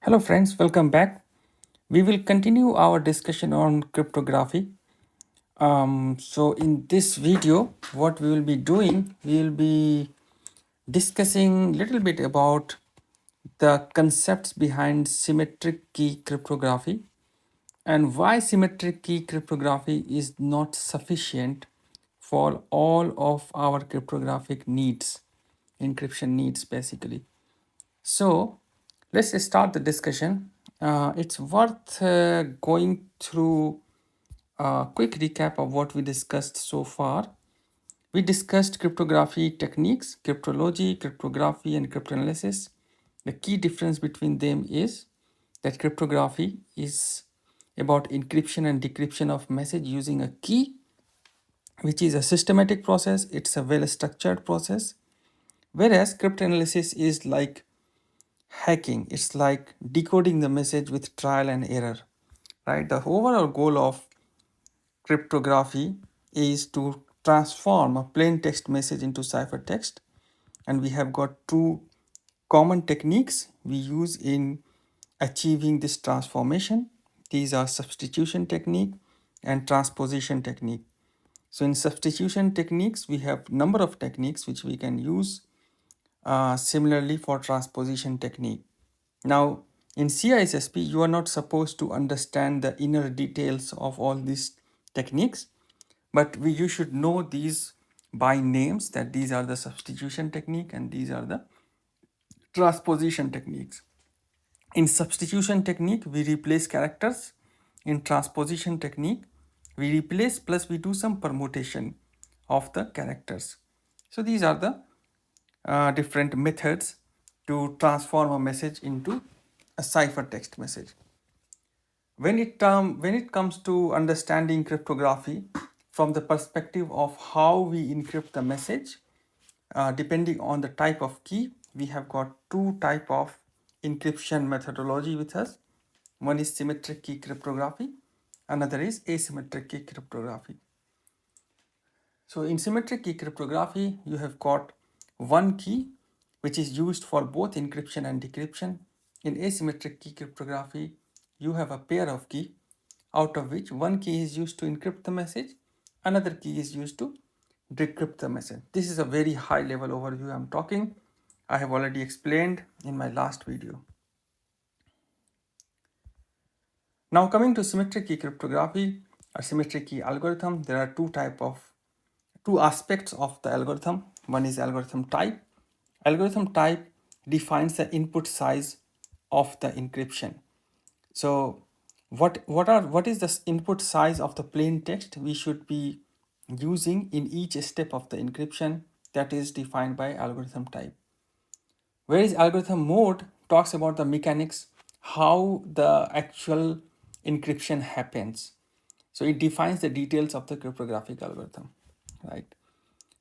Hello friends, welcome back. We will continue our discussion on cryptography. So in this video, what we will be doing, we will be discussing a little bit about the concepts behind symmetric key cryptography and why symmetric key cryptography is not sufficient for all of our cryptographic needs, encryption needs basically. So let's start the discussion. It's worth going through a quick recap of what we discussed so far. We discussed cryptography techniques, cryptology, cryptography, and cryptanalysis. The key difference between them is that cryptography is about encryption and decryption of message using a key, which is a systematic process. It's a well-structured process. Whereas cryptanalysis is like hacking. It's like decoding the message with trial and error, right? The overall goal of cryptography is to transform a plain text message into ciphertext, and we have got two common techniques we use in achieving this transformation. These are substitution technique and transposition technique. So in substitution techniques, we have number of techniques which we can use. Similarly for transposition technique. Now, in CISSP, you are not supposed to understand the inner details of all these techniques, but you should know these by names, that these are the substitution technique and these are the transposition techniques. In substitution technique, we replace characters. In transposition technique, we replace plus we do some permutation of the characters. So these are the different methods to transform a message into a ciphertext message. When it comes to understanding cryptography from the perspective of how we encrypt the message, depending on the type of key, we have got two type of encryption methodology with us. One is symmetric key cryptography, another is asymmetric key cryptography. So in symmetric key cryptography, you have got one key which is used for both encryption and decryption. In asymmetric key cryptography, you have a pair of key, out of which one key is used to encrypt the message, another key is used to decrypt the message. This is a very high level overview I'm talking. I have already explained in my last video. Now coming to symmetric key cryptography or symmetric key algorithm, there are two aspects of the algorithm. One is algorithm type. Algorithm type defines the input size of the encryption. So what is the input size of the plain text we should be using in each step of the encryption? That is defined by algorithm type. Whereas algorithm mode talks about the mechanics, how the actual encryption happens. So it defines the details of the cryptographic algorithm, right?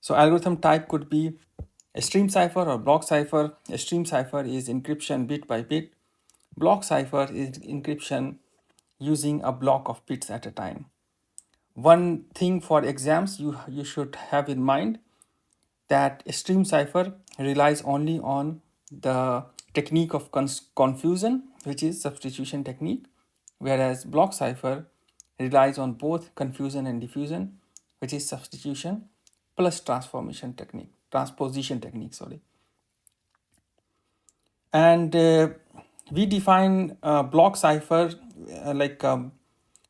So algorithm type could be a stream cipher or block cipher. A stream cipher is encryption bit by bit. Block cipher is encryption using a block of bits at a time. One thing for exams you should have in mind that a stream cipher relies only on the technique of confusion, which is substitution technique, whereas block cipher relies on both confusion and diffusion, which is substitution plus transposition technique, sorry. And we define block cipher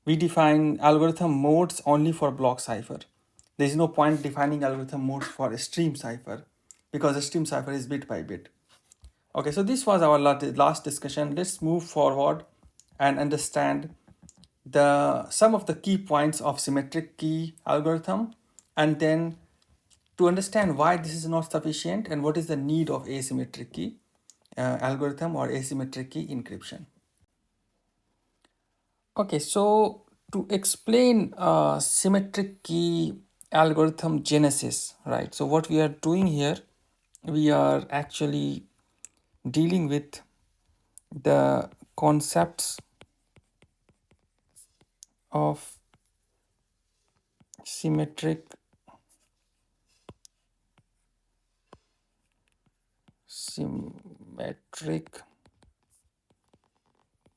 we define algorithm modes only for block cipher. There is no point defining algorithm modes for a stream cipher because a stream cipher is bit by bit. Okay, so this was our last discussion. Let's move forward and understand some of the key points of symmetric key algorithm, and then to understand why this is not sufficient and what is the need of asymmetric key algorithm or asymmetric key encryption. Okay, so to explain symmetric key algorithm genesis, right? So what we are doing here, we are actually dealing with the concepts of symmetric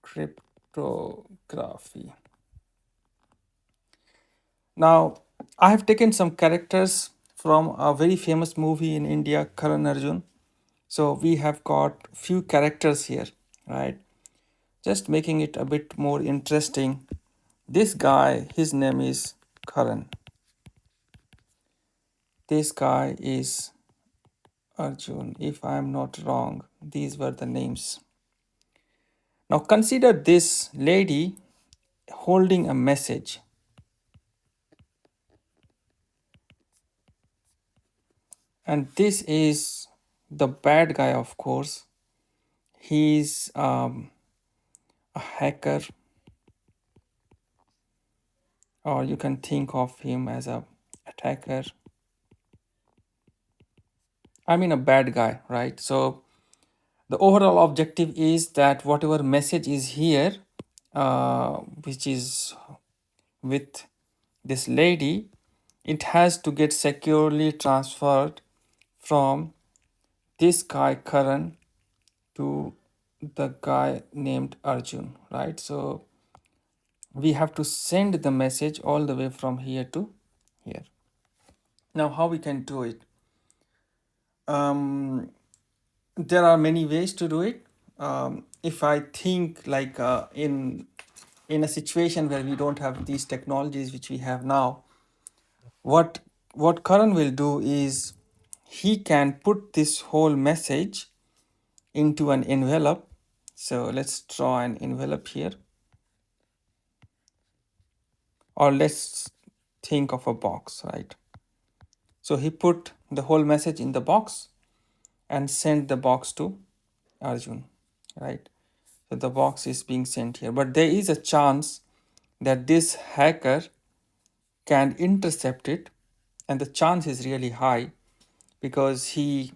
cryptography. Now, I have taken some characters from a very famous movie in India, Karan Arjun. So we have got few characters here, right? Just making it a bit more interesting. This guy, his name is Karan. This guy is Arjun. If I am not wrong, these were the names. Now consider this lady holding a message. And this is the bad guy, of course. He's a hacker, or you can think of him as a attacker. I mean a bad guy, right? So the overall objective is that whatever message is here, which is with this lady, it has to get securely transferred from this guy Karan to the guy named Arjun, right? So we have to send the message all the way from here to here. Now how we can do it? There are many ways to do it. If I think like in a situation where we don't have these technologies which we have now, what Karan will do is he can put this whole message into an envelope. So let's draw an envelope here, or let's think of a box, right? So he put the whole message in the box and sent the box to Arjun, right? So the box is being sent here, but there is a chance that this hacker can intercept it, and the chance is really high because he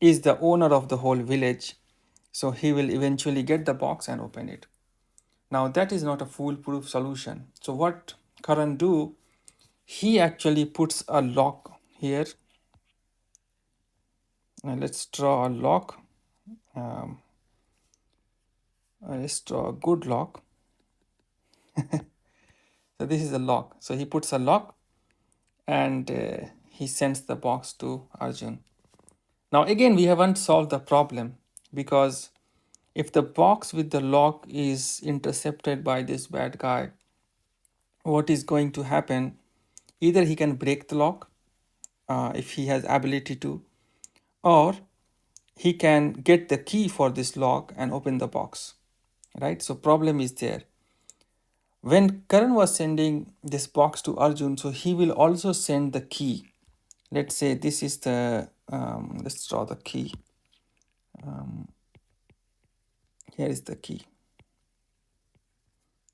is the owner of the whole village. So he will eventually get the box and open it. Now that is not a foolproof solution. So what Karan do, he actually puts a lock here. Now let's draw a lock. Let's draw a good lock. So this is a lock. So he puts a lock and he sends the box to Arjun. Now again, we haven't solved the problem, because if the box with the lock is intercepted by this bad guy, what is going to happen? Either he can break the lock if he has ability to, or he can get the key for this lock and open the box, right? So problem is there. When Karan was sending this box to Arjun, so he will also send the key. Let's say this is the, let's draw the key. Here is the key.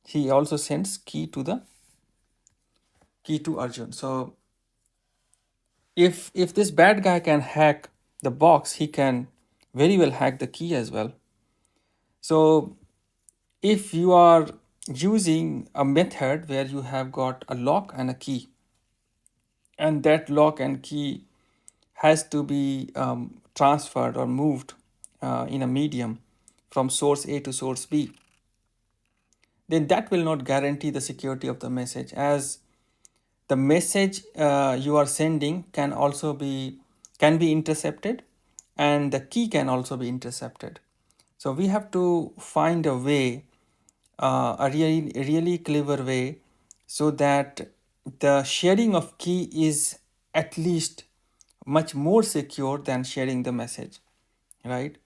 He also sends key to Arjun. So if this bad guy can hack the box, he can very well hack the key as well. So if you are using a method where you have got a lock and a key, and that lock and key has to be transferred or moved in a medium from source A to source B, then that will not guarantee the security of the message, as the message you are sending can be intercepted, and the key can also be intercepted. So we have to find a way, a really clever way, so that the sharing of key is at least much more secure than sharing the message, right?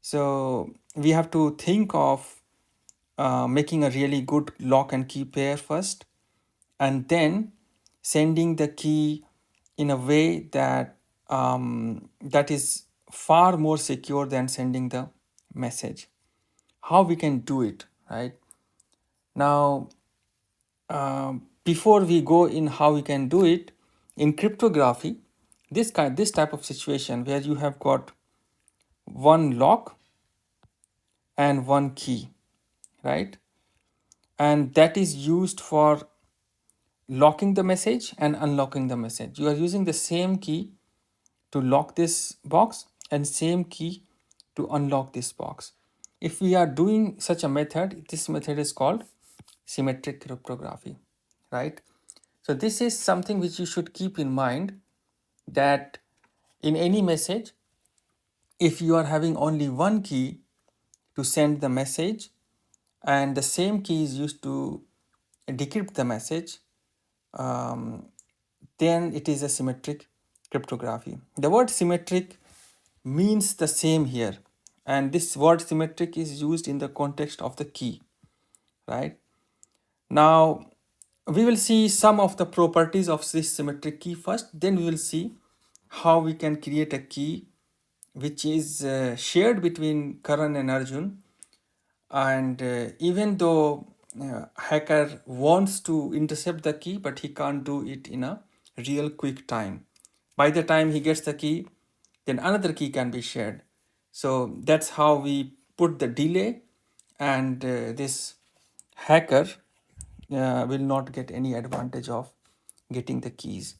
So we have to think of making a really good lock and key pair first, and then sending the key in a way that that is far more secure than sending the message. How we can do it, right? Now, before we go in how we can do it, in cryptography, this type of situation where you have got one lock and one key, right? And that is used for locking the message and unlocking the message. You are using the same key to lock this box and same key to unlock this box. If we are doing such a method, this method is called symmetric cryptography, right? So this is something which you should keep in mind, that in any message, if you are having only one key to send the message and the same key is used to decrypt the message, um, then it is a symmetric cryptography. The word symmetric means the same here, and this word symmetric is used in the context of the key, right? Now we will see some of the properties of this symmetric key first, then we will see how we can create a key which is shared between Karan and Arjun, and even though hacker wants to intercept the key, but he can't do it in a real quick time. By the time he gets the key, then another key can be shared. So that's how we put the delay, and this hacker will not get any advantage of getting the keys.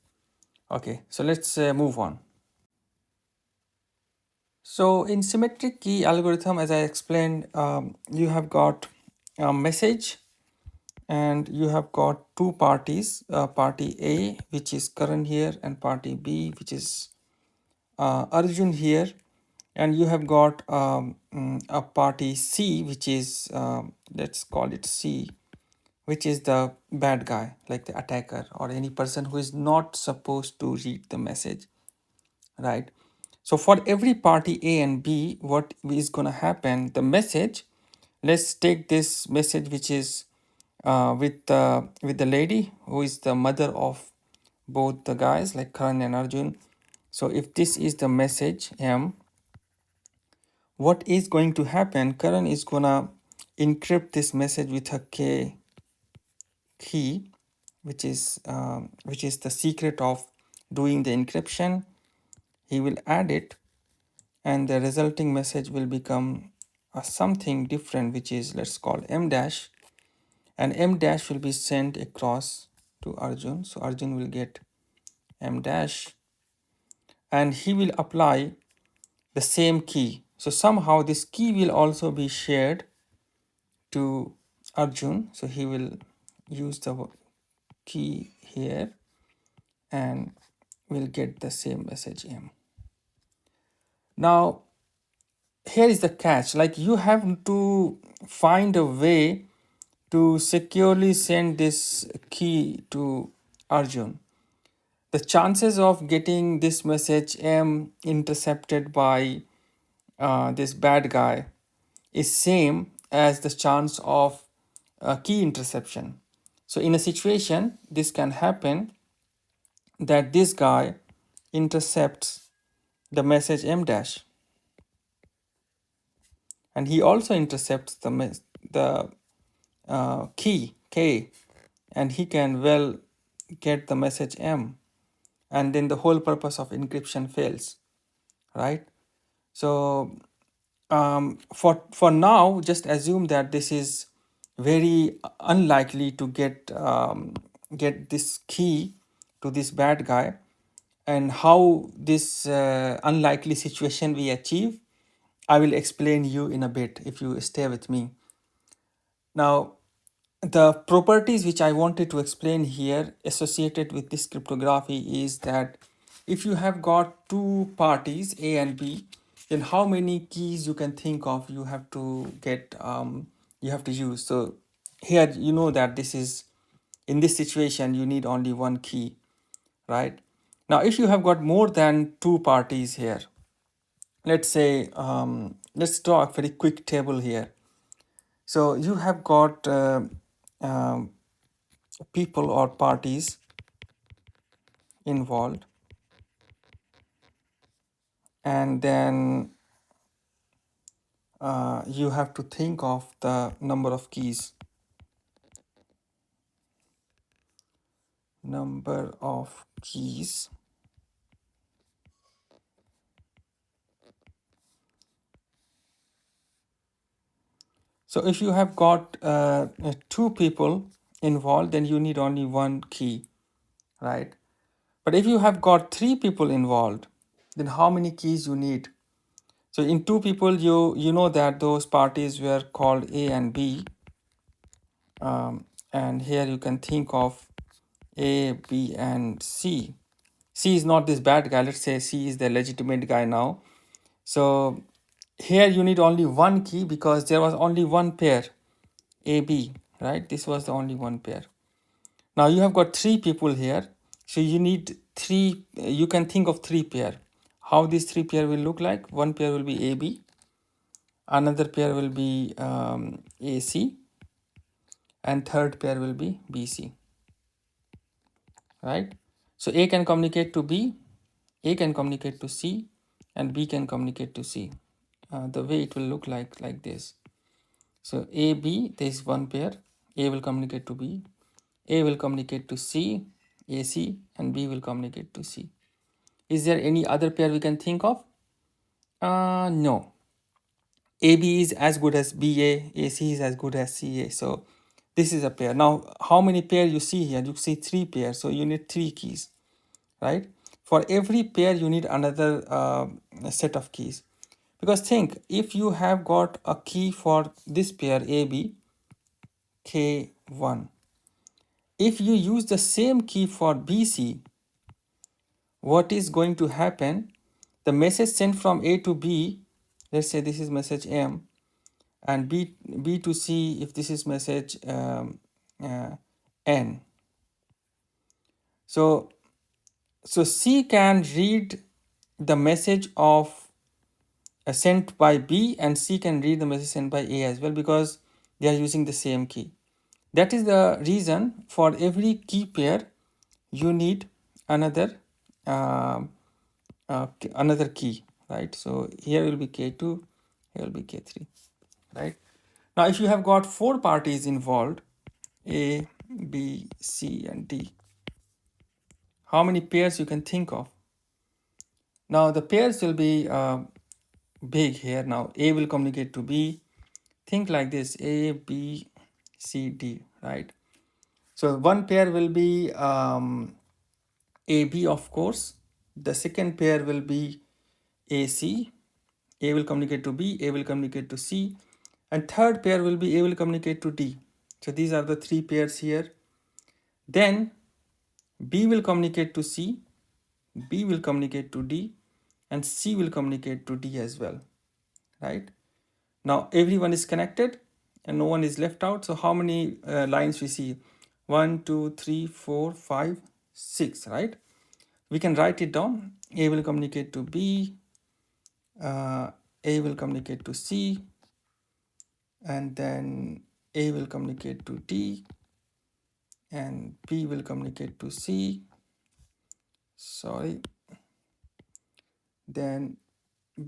Okay, so let's move on. So in symmetric key algorithm, as I explained, you have got a message and you have got two parties, party A, which is Karan here, and party B, which is Arjun here, and you have got a party C, which is, let's call it C, which is the bad guy, like the attacker or any person who is not supposed to read the message, right? So for every party A and B, what is going to happen, the message, let's take this message which is with the lady who is the mother of both the guys, like Karan and Arjun. So if this is the message M, what is going to happen, Karan is gonna encrypt this message with a K key, which is the secret of doing the encryption. He will add it, and the resulting message will become something different, which is, let's call M dash, and M dash will be sent across to Arjun. So Arjun will get M dash, and he will apply the same key. So somehow this key will also be shared to Arjun. So he will use the key here and will get the same message M. Now here is the catch, like you have to find a way to securely send this key to Arjun. The chances of getting this message M intercepted by this bad guy is same as the chance of key interception. So in a situation, this can happen that this guy intercepts the message M dash, and he also intercepts the key K, and he can well get the message M, and then the whole purpose of encryption fails, right? So for now, just assume that this is very unlikely to get this key to this bad guy, and how this unlikely situation we achieve, I will explain you in a bit if you stay with me. Now, the properties which I wanted to explain here associated with this cryptography is that if you have got two parties A and B, then how many keys you can think of you have to get, you have to use. So here you know that this is, in this situation you need only one key, right? Now if you have got more than two parties here, let's say, let's draw a very quick table here. So you have got um, people or parties involved, and then you have to think of the number of keys. So if you have got two people involved, then you need only one key, right? But if you have got three people involved, then how many keys you need? So in two people, you know that those parties were called A and B, and here you can think of A, B, and C. C is not this bad guy. Let's say C is the legitimate guy now. So here you need only one key because there was only one pair, A, B, right? This was the only one pair. Now you have got three people here. So you need three, you can think of three pair. How these three pair will look like? One pair will be AB, another pair will be AC, and third pair will be BC, right? So A can communicate to B, A can communicate to C, and B can communicate to C. The way it will look like this. So AB, there is one pair. A will communicate to B, A will communicate to C, AC, and B will communicate to C. Is there any other pair we can think of? No. AB is as good as BA, AC is as good as CA. So this is a pair. Now, how many pair you see here? You see three pairs. So you need three keys, right? For every pair, you need another set of keys. Because think, if you have got a key for this pair AB, K1. If you use the same key for BC, what is going to happen? The message sent from A to B, let's say this is message M, and B to C, if this is message N. So C can read the message of sent by B, and C can read the message sent by A as well, because they are using the same key. That is the reason for every key pair you need another another key, right? So here will be K2, here will be K3, right? Now if you have got four parties involved, A, B, C, and D, how many pairs you can think of? Now the pairs will be big here. Now A will communicate to B. Think like this: A, B, C, D, right? So one pair will be AB, of course. The second pair will be AC. A will communicate to B, A will communicate to C, and third pair will be A will communicate to D. So these are the three pairs here. Then B will communicate to C, B will communicate to D, and C will communicate to D as well, right? Now everyone is connected and no one is left out. So how many lines we see? 1, 2, 3, 4, 5, 6, right? We can write it down. A will communicate to B, A will communicate to C, and then A will communicate to D, and B will communicate to C. Sorry. Then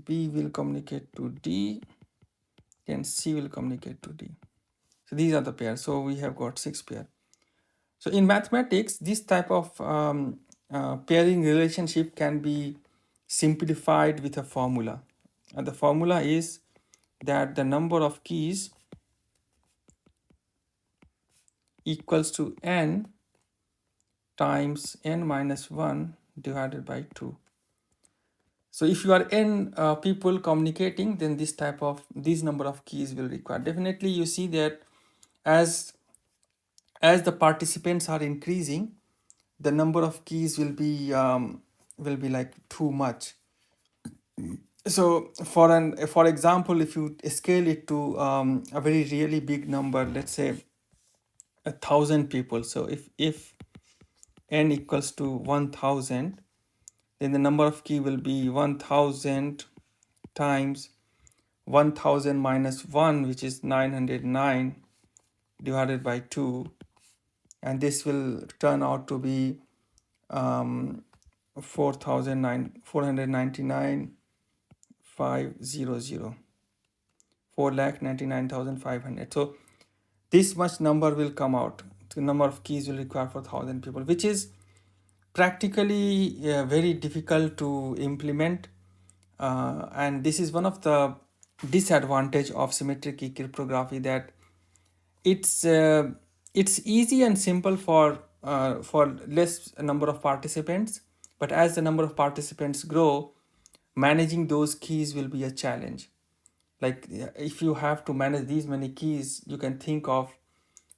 B will communicate to D, then C will communicate to D. So these are the pairs. So we have got 6 pairs. So in mathematics, this type of pairing relationship can be simplified with a formula. And the formula is that the number of keys equals to n times n minus 1 divided by 2. So if you are n people communicating, then this number of keys will require. Definitely you see that as the participants are increasing, the number of keys will be like too much. So for example, if you scale it to a very really big number, let's say 1,000 people. So if n equals to 1,000, then the number of key will be 1,000 times 1,000 minus 1, which is 909 divided by 2, and this will turn out to be 499,500, 4,99,500. So this much number will come out. The number of keys will require for 1,000 people, which is practically very difficult to implement, and this is one of the disadvantage of symmetric key cryptography, that it's easy and simple for less number of participants, but as the number of participants grow, managing those keys will be a challenge. Like if you have to manage these many keys, you can think of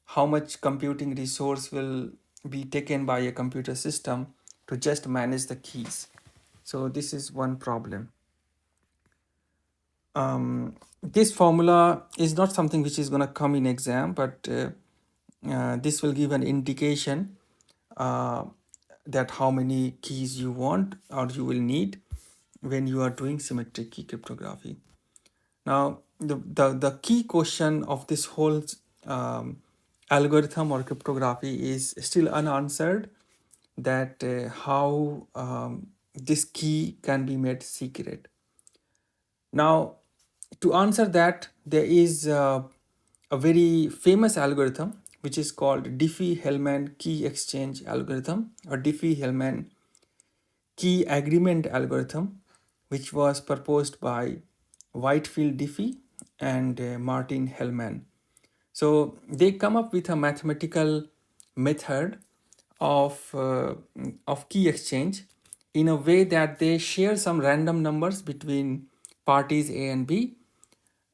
how much computing resource will be taken by a computer system to just manage the keys. So this is one problem. This formula is not something which is going to come in exam, but this will give an indication uh, that how many keys you want or you will need when you are doing symmetric key cryptography. Now, the key question of this whole algorithm or cryptography is still unanswered, that how this key can be made secret. Now, to answer that, there is a very famous algorithm which is called Diffie-Hellman key exchange algorithm, or Diffie-Hellman key agreement algorithm, which was proposed by Whitefield Diffie and Martin Hellman. So they come up with a mathematical method of key exchange in a way that they share some random numbers between parties A and B,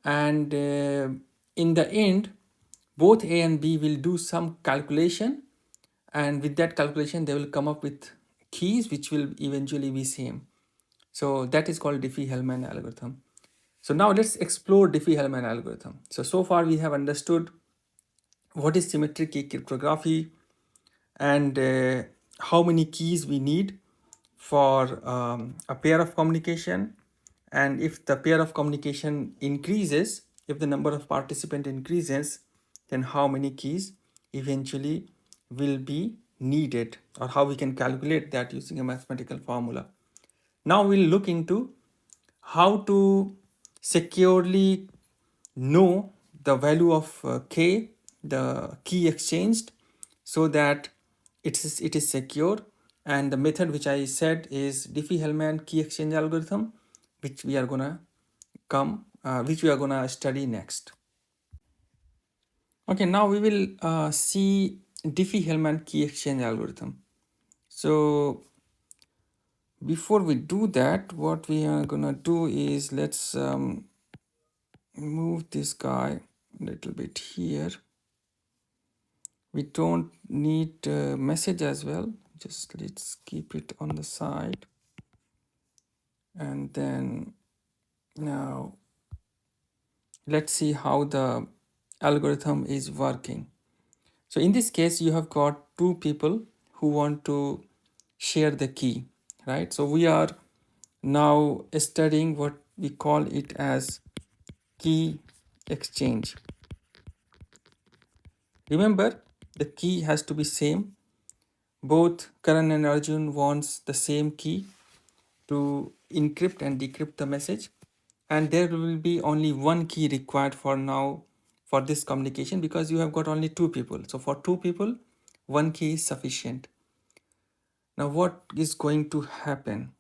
and in the end both A and B will do some calculation, and with that calculation they will come up with keys which will eventually be same. So that is called Diffie-Hellman algorithm. So now let's explore Diffie-Hellman algorithm. So far we have understood what is symmetric key cryptography and how many keys we need for a pair of communication, and if the pair of communication increases, if the number of participant increases, then how many keys eventually will be needed, or how we can calculate that using a mathematical formula. Now we'll look into how to securely know the value of k, the key exchanged, so that it is secure. And the method which I said is Diffie-Hellman key exchange algorithm, which we are gonna study next. Okay, now we will see Diffie-Hellman key exchange algorithm. So before we do that, what we are gonna do is let's move this guy a little bit here. We don't need message as well, just let's keep it on the side. And then now let's see how the algorithm is working. So in this case you have got two people who want to share the key, right? So we are now studying what we call it as key exchange. Remember, the key has to be same. Both Karan and Arjun wants the same key to encrypt and decrypt the message, and there will be only one key required for now for this communication, because you have got only two people. So for two people, one key is sufficient. Now what is going to happen?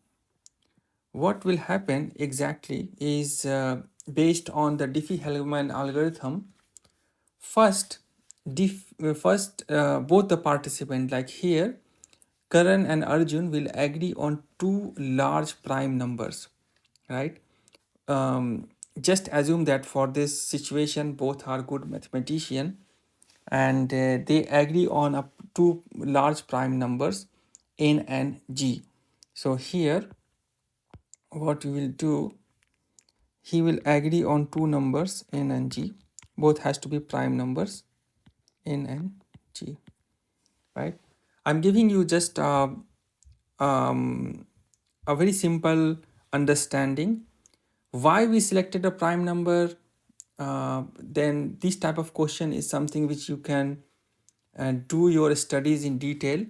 What will happen exactly is based on the Diffie-Hellman algorithm. First, both the participant, like here, Karan and Arjun, will agree on two large prime numbers, right? Just assume that for this situation, both are good mathematician, and they agree on two large prime numbers, n and g. So here, what we will do, he will agree on two numbers, n and g. Both has to be prime numbers, n and g, right? I'm giving you just a very simple understanding why we selected a prime number. Then this type of question is something which you can do your studies in detail,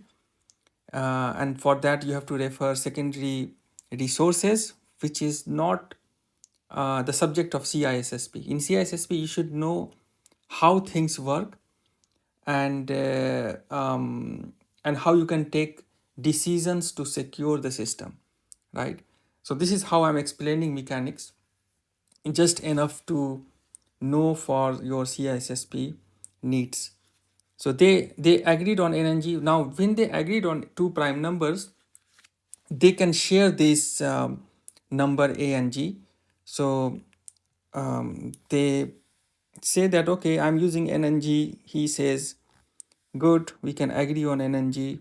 and for that you have to refer secondary resources, which is not the subject of CISSP. In CISSP you should know how things work, and how you can take decisions to secure the system, right? So this is how I'm explaining mechanics, just enough to know for your CISSP needs. So they agreed on n and g. Now when they agreed on two prime numbers, they can share these number A and G. So they say that, okay, I'm using N and G. He says, good, we can agree on N and G,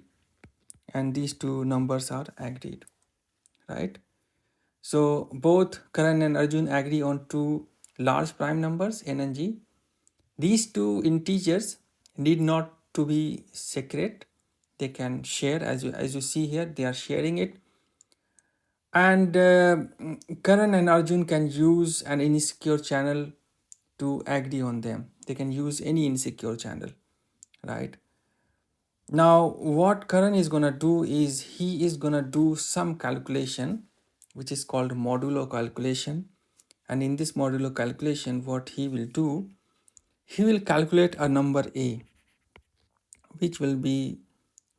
and these two numbers are agreed, right? So both Karan and Arjun agree on two large prime numbers, N and G. These two integers need not to be secret. They can share, as you see here, they are sharing it. And Karan and Arjun can use an insecure channel to agree on them. They can use any insecure channel, right? Now what Karan is gonna do is he is gonna do some calculation which is called modulo calculation. And in this modulo calculation, what he will do, he will calculate a number A, which will be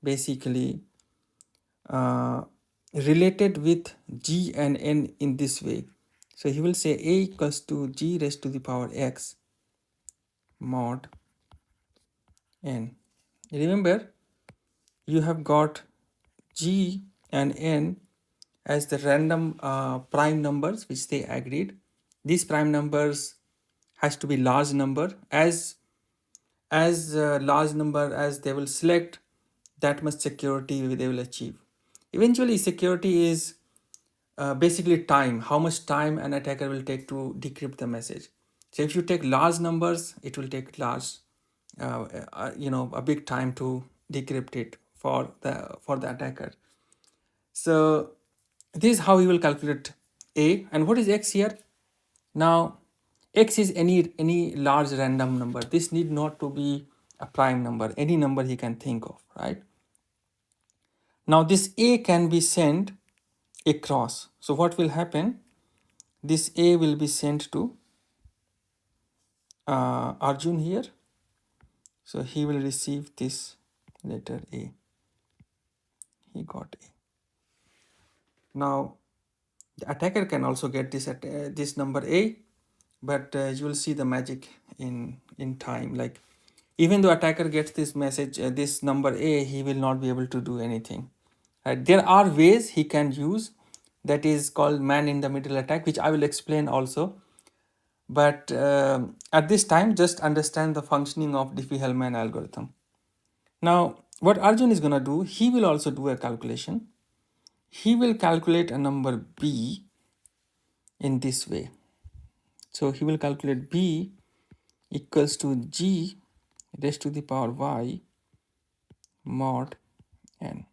basically related with G and N in this way. So he will say A equals to G raised to the power X mod N. Remember, you have got G and N as the random prime numbers which they agreed. These prime numbers has to be large number. As large number as they will select, that much security they will achieve. Eventually security is basically time, how much time an attacker will take to decrypt the message. So if you take large numbers, it will take large a big time to decrypt it for the attacker. So this is how he will calculate A. And what is X here? Now X is any large random number. This need not to be a prime number, any number he can think of, right? Now this A can be sent across. So what will happen? This A will be sent to Arjun here. So he will receive this letter A. He got A. Now the attacker can also get this number A, but you will see the magic in time. Like, even though attacker gets this message, this number A, he will not be able to do anything. Right? There are ways he can use, that is called man in the middle attack, which I will explain also. But at this time, just understand the functioning of Diffie-Hellman algorithm. Now, what Arjun is going to do, he will also do a calculation. He will calculate a number B in this way. So he will calculate B equals to G raised to the power Y mod N.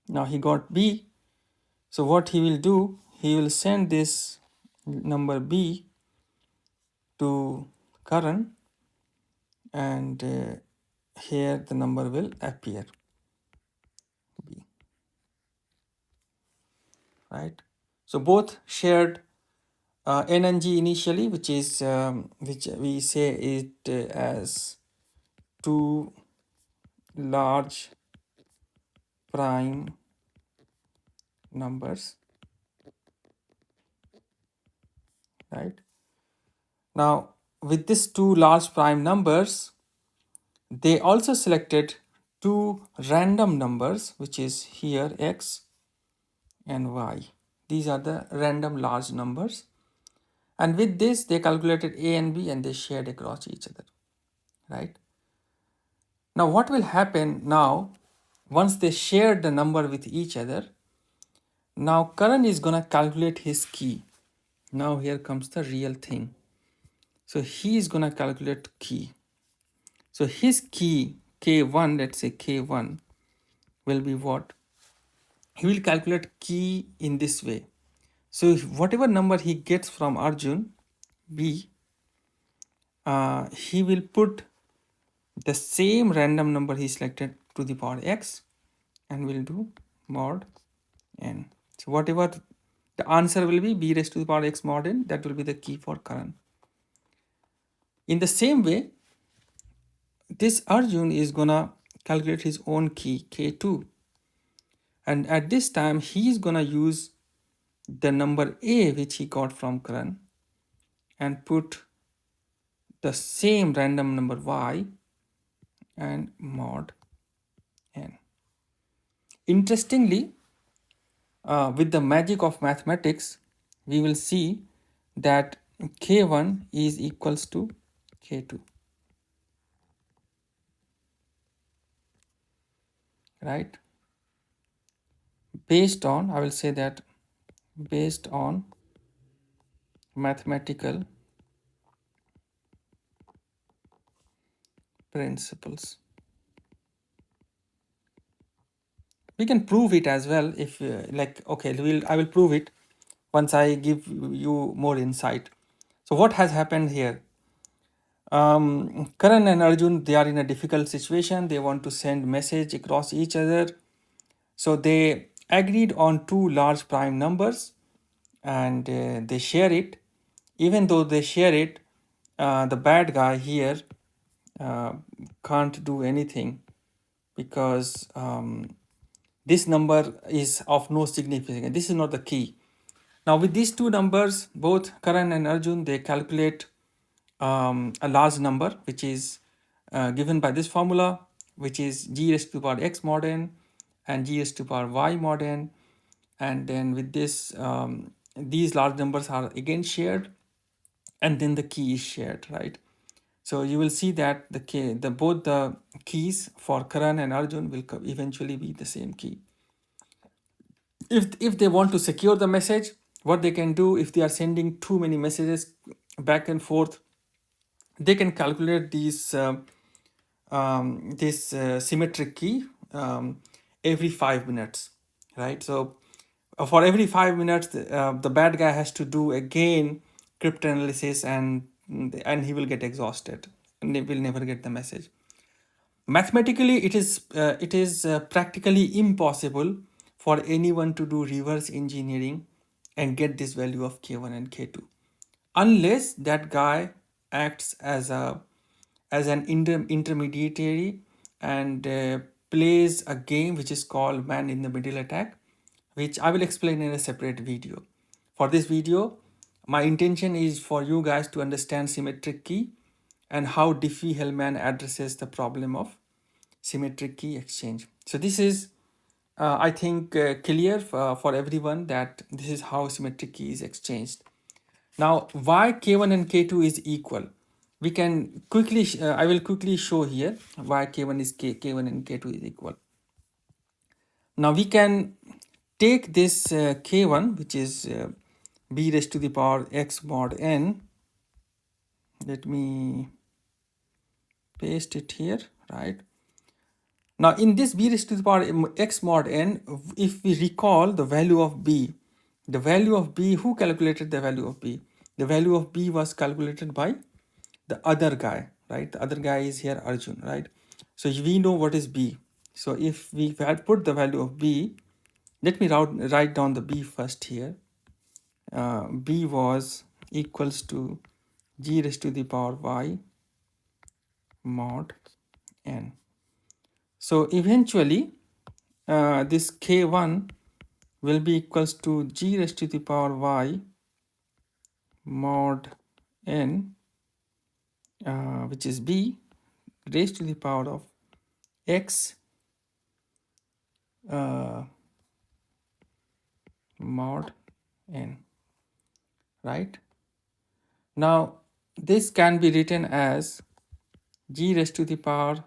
Now he got B. So what he will do, he will send this number B to Karan, and here the number will appear B, right? So both shared N and G initially, which we say it as two large prime numbers, right? Now with these two large prime numbers, they also selected two random numbers, which is here X and Y. These are the random large numbers, and with this they calculated A and B and they shared across each other, right? Now what will happen now, once they shared the number with each other, now Karan is gonna calculate his key. Now here comes the real thing. So he is gonna calculate key. So his key K1, let's say K1, will be what? He will calculate key in this way. So whatever number he gets from Arjun, B, he will put the same random number he selected to the power X and will do mod N. So whatever the answer will be, B raised to the power X mod N, that will be the key for Karan. In the same way, this Arjun is gonna calculate his own key K2, and at this time he is gonna use the number A which he got from Karan and put the same random number Y and mod N. Interestingly, with the magic of mathematics, we will see that k1 is equals to k2, right? Based on, I will say that based on mathematical principles. We can prove it as well if like, okay, I will prove it once I give you more insight. So what has happened here? Karan and Arjun, they are in a difficult situation. They want to send message across each other. So they agreed on two large prime numbers, and they share it. Even though they share it, the bad guy here uh, can't do anything because this number is of no significance. This is not the key. Now with these two numbers, both Karan and Arjun, they calculate a large number which is given by this formula, which is g raised to the power x mod n and g raised to the power y mod n. And then with this, these large numbers are again shared, and then the key is shared, right? So you will see that both the keys for Karan and Arjun will eventually be the same key. If they want to secure the message, what they can do, if they are sending too many messages back and forth, they can calculate this symmetric key every 5 minutes, right? So for every 5 minutes, the bad guy has to do again cryptanalysis, and he will get exhausted and they will never get the message. Mathematically, it is practically impossible for anyone to do reverse engineering and get this value of k1 and k2 unless that guy acts as an intermediary and plays a game which is called man in the middle attack, which I will explain in a separate video. For this video, my intention is for you guys to understand symmetric key and how Diffie-Hellman addresses the problem of symmetric key exchange. So this is, I think, clear for everyone that this is how symmetric key is exchanged. Now, why k1 and k2 is equal? We can quickly, I will quickly show here why k1 is k1 and k2 is equal. Now we can take this k1, which is b raised to the power x mod n. Let me paste it here, right? Now in this b raised to the power x mod n, if we recall the value of b, who calculated the value of b? The value of b was calculated by the other guy, right? The other guy is here Arjun, right? So we know what is b. So if we had put the value of b, let me write down the b first here. B was equals to g raised to the power y mod n. So eventually this k1 will be equals to g raised to the power y mod n, which is b raised to the power of x mod n, right? Now this can be written as g raised to the power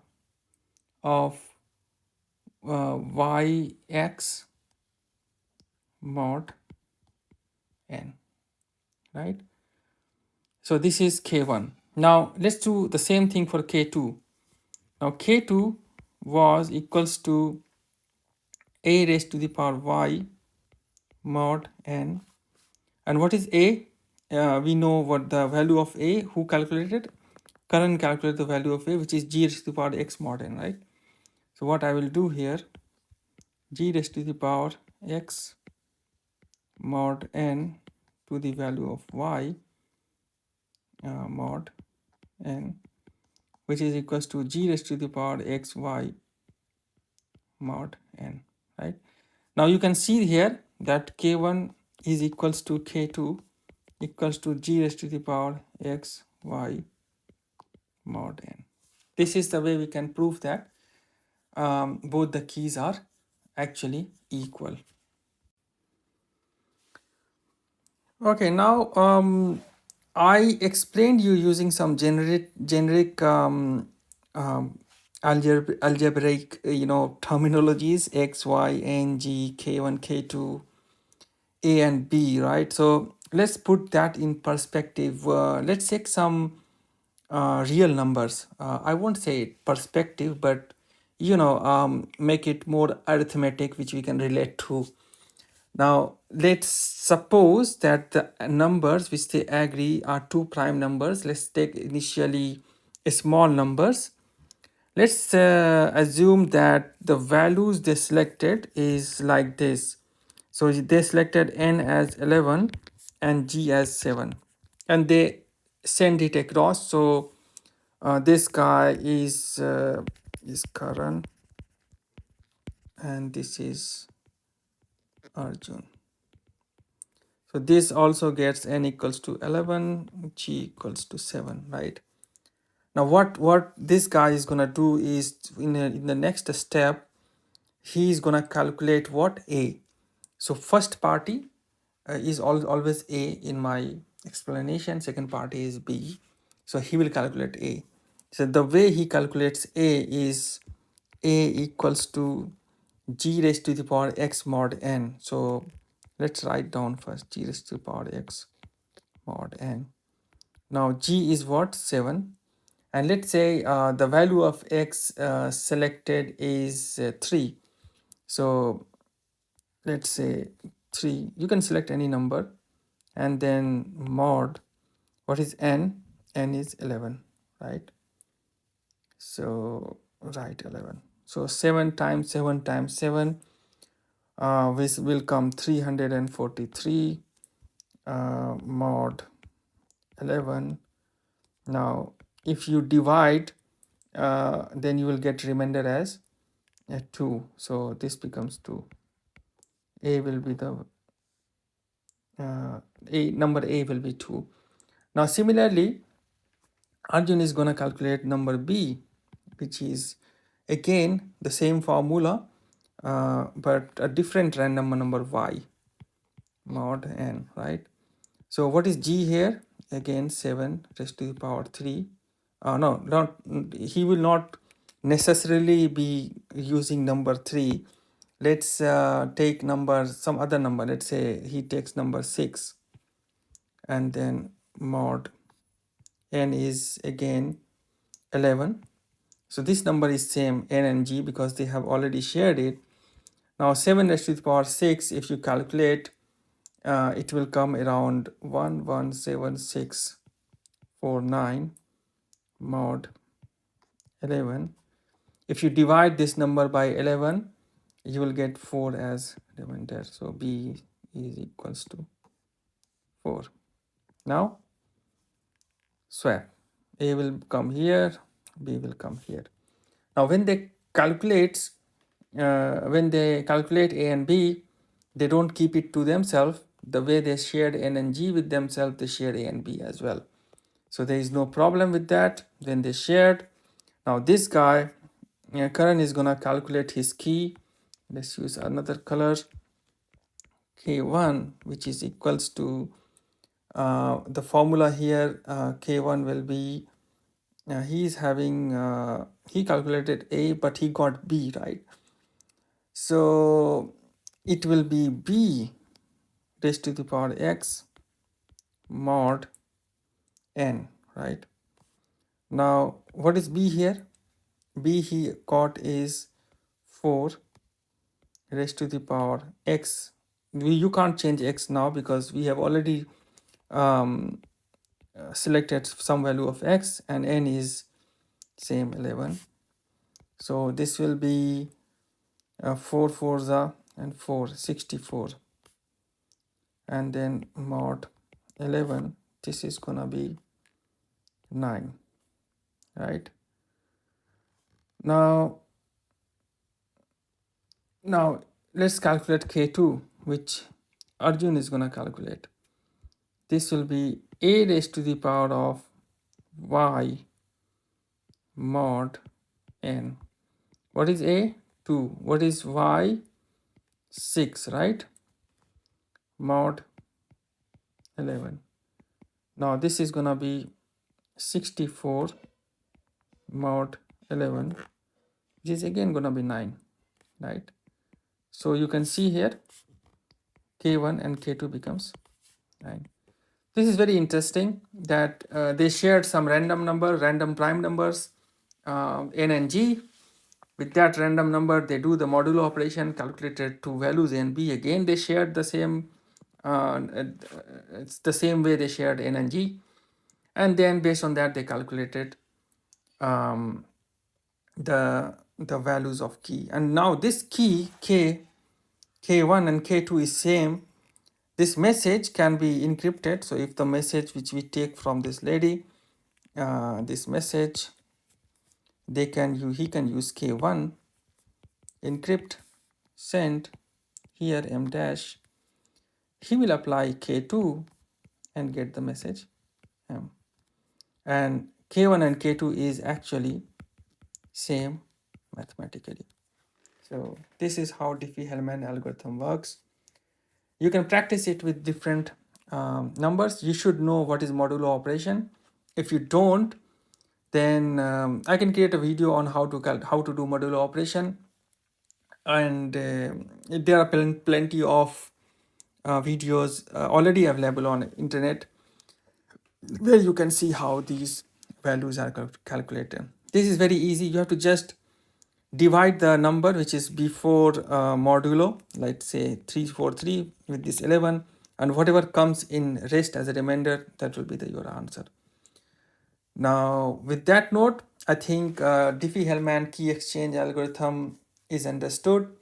of yx mod n, right? So this is k1. Now let's do the same thing for k2. Now k2 was equals to a raised to the power y mod n. And what is a? We know what the value of a. Who calculated? Karan calculated the value of a, which is g raised to the power x mod n, right? So what I will do here, g raised to the power x mod n to the value of y mod n, which is equals to g raised to the power x y mod n, right? Now you can see here that k1 is equals to k2 equals to g raised to the power x y mod n. This is the way we can prove that both the keys are actually equal. Okay, now I explained you using some generic algebraic terminologies x, y, n, g, k1, k2, a and b, right? So let's put that in perspective. Let's take some real numbers. I won't say perspective, but make it more arithmetic, which we can relate to. Now, let's suppose that the numbers which they agree are two prime numbers. Let's take initially small numbers. Let's assume that the values they selected is like this. So they selected n as 11 and g as 7, and they send it across. So this guy is Karan, and this is Arjun. So this also gets n equals to 11, g equals to 7, right? Now what this guy is gonna do is in the next step, he's gonna calculate what a. So first party is always a in my explanation. Second party is b. So he will calculate a. So the way he calculates a is a equals to g raised to the power x mod n. So let's write down first g raised to the power x mod n. Now g is what? 7. And let's say the value of x selected is 3. So let's say 3. You can select any number, and then mod, what is n? N is 11, right? So write 11. So 7 times 7 times 7, which will come 343 mod 11. Now if you divide, then you will get remainder as 2. So this becomes 2. A will be the number a will be 2. Now similarly, Arjun is going to calculate number b, which is again the same formula, but a different random number y mod n, right? So what is g here? Again 7 raised to the power 3. No, not, he will not necessarily be using number 3. Let's take some other number. Let's say he takes number 6, and then mod n is again 11. So this number is same n and g because they have already shared it. Now 7 raised to the power 6, if you calculate, it will come around 117,649 mod 11. If you divide this number by 11, you will get 4 as remainder. So b is equals to 4. Now swap. A will come here, b will come here. Now when they calculate A and B, they don't keep it to themselves. The way they shared n and g with themselves, they share a and b as well. So there is no problem with that. Then they shared. Now this guy, Karan, is gonna calculate his key. Let's use another color, k1, which is equals to the formula here. K1 will be, he calculated a, but he got b, right? So it will be b raised to the power x mod n, right? Now what is b here? B he got is 4 raised to the power x. You can't change x now because we have already selected some value of x, and n is same 11. So this will be 4 4s and 4 64, and then mod 11, this is gonna be 9, right? Now let's calculate k2, which Arjun is gonna calculate. This will be a raised to the power of y mod n. What is a? 2. What is y? 6, right? Mod 11. Now this is gonna be 64 mod 11, which is again gonna be 9, right? So you can see here K1 and K2 becomes 9. This is very interesting that they shared some random prime numbers, n and g. With that random number, they do the modulo operation, calculated two values a and b. Again, they shared the same, it's the same way they shared n and g. And then based on that, they calculated um, the values of key. And now this key, K1 and K2 is same. This message can be encrypted. So if the message which we take from this lady, this message, he can use K1, encrypt, send, here m dash, he will apply K2 and get the message m. And K1 and K2 is actually same mathematically. So this is how Diffie-Hellman algorithm works. You can practice it with different numbers. You should know what is modulo operation. If you don't, then I can create a video on how to do modulo operation, and there are plenty of videos already available on internet where you can see how these values are calculated. This is very easy. You have to just divide the number which is before modulo, let's say 343 with this 11, and whatever comes in rest as a remainder, that will be your answer. Now with that note, I think Diffie-Hellman key exchange algorithm is understood.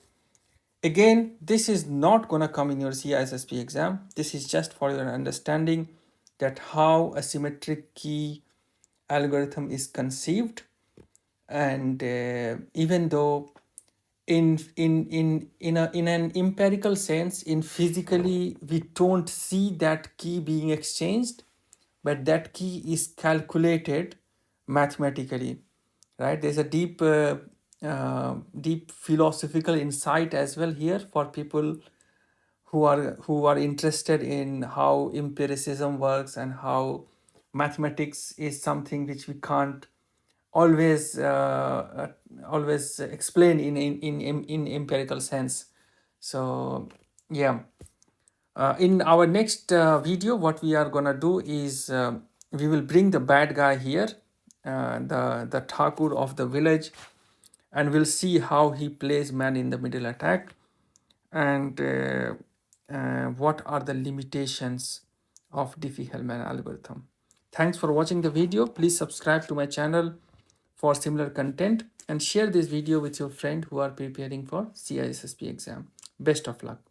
Again, this is not going to come in your CISSP exam. This is just for your understanding that how a symmetric key algorithm is conceived. And even though in an empirical sense, in physically, we don't see that key being exchanged, but that key is calculated mathematically, right? There's a deep philosophical insight as well here for people who are interested in how empiricism works and how mathematics is something which we can't always explain in empirical sense. So yeah, in our next video, what we are gonna do is we will bring the bad guy here, the Thakur of the village, and we'll see how he plays man in the middle attack, and what are the limitations of Diffie-Hellman algorithm. Thanks for watching the video. Please subscribe to my channel for similar content and share this video with your friend who are preparing for CISSP exam. Best of luck.